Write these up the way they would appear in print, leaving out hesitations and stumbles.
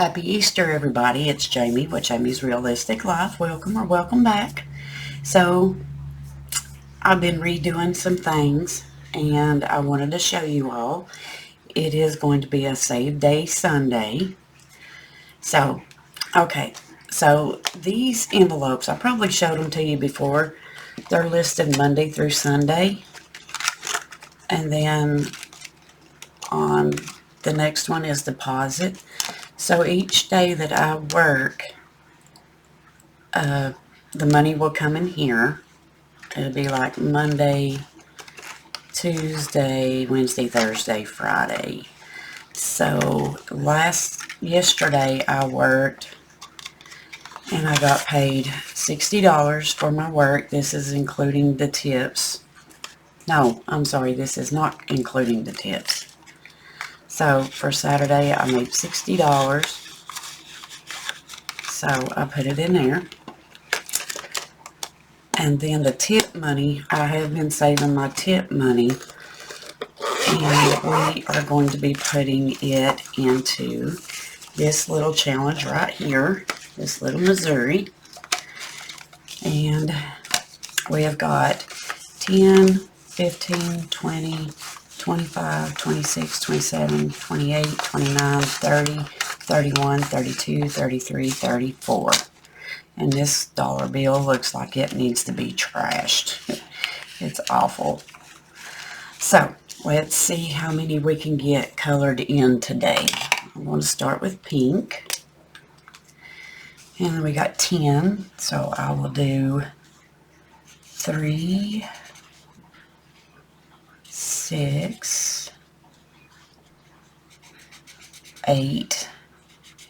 Happy Easter, everybody. It's Jamie with Jamie's Realistic Life. Welcome or welcome back. So, I've been redoing some things, and I wanted to show you all. It is going to be a Save Day Sunday. So, okay. So, these envelopes, I probably showed them to you before. They're listed Monday through Sunday. And then on the next one is deposit. So each day that I work, the money will come in here. It'll be like Monday, Tuesday, Wednesday, Thursday, Friday. So yesterday I worked and I got paid $60 for my work. This is including the tips. No, I'm sorry, this is not including the tips. So for Saturday I made $60. So I put it in there. And then the tip money, I have been saving my tip money. And we are going to be putting it into this little challenge right here. This little Missouri. And we have got 10, 15, 20, 25, 26, 27, 28, 29, 30, 31, 32, 33, 34. And this dollar bill looks like it needs to be trashed. It's awful. So, let's see how many we can get colored in today. I'm going to start with pink. And we got 10, so I will do 3, 6, 8,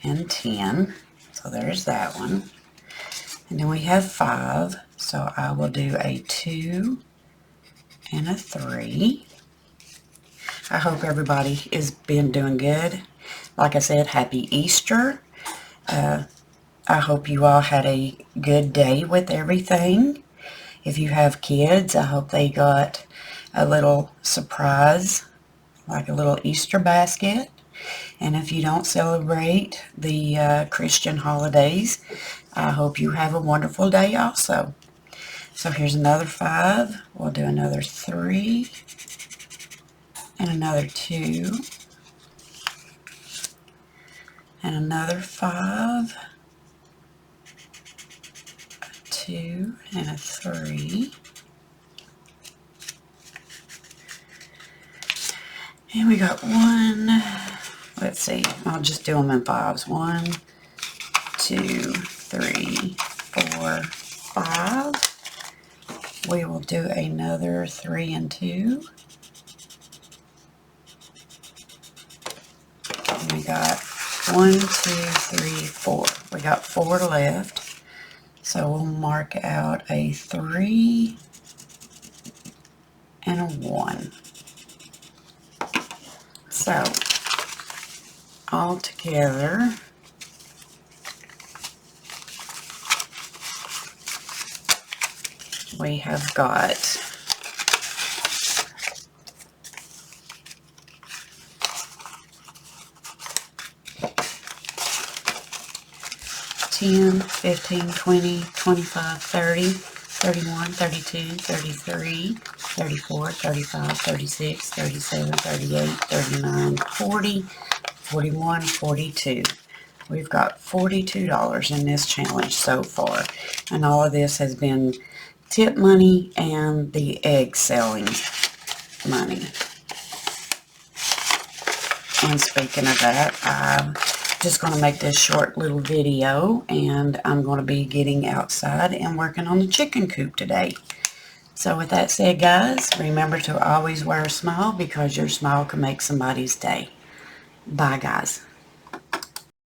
and 10. So there's that one. And then we have 5, so I will do a 2 and a 3. I hope everybody has been doing good. Like I said, happy Easter. I hope you all had a good day with everything. If you have kids, I hope they got a little surprise, like a little Easter basket. And if you don't celebrate the Christian holidays, I hope you have a wonderful day also. So here's another 5. We'll do another 3 and another 2 and another 5, a 2 and a 3. And we got 1. Let's see, I'll just do them in 5s. 1, 2, 3, 4, 5. We will do another 3 and 2. And we got 1, 2, 3, 4. We got 4 left. So we'll mark out a 3 and a 1. So, all together, we have got 10, 15, 20, 25, 30, 31, 32, 33, 34, 35, 36, 37, 38, 39, 40, 41, 42. We've got $42 in this challenge so far. And all of this has been tip money and the egg selling money. And speaking of that, I'm just going to make this short little video, and I'm going to be getting outside and working on the chicken coop today. So with that said, guys, remember to always wear a smile, because your smile can make somebody's day. Bye, guys.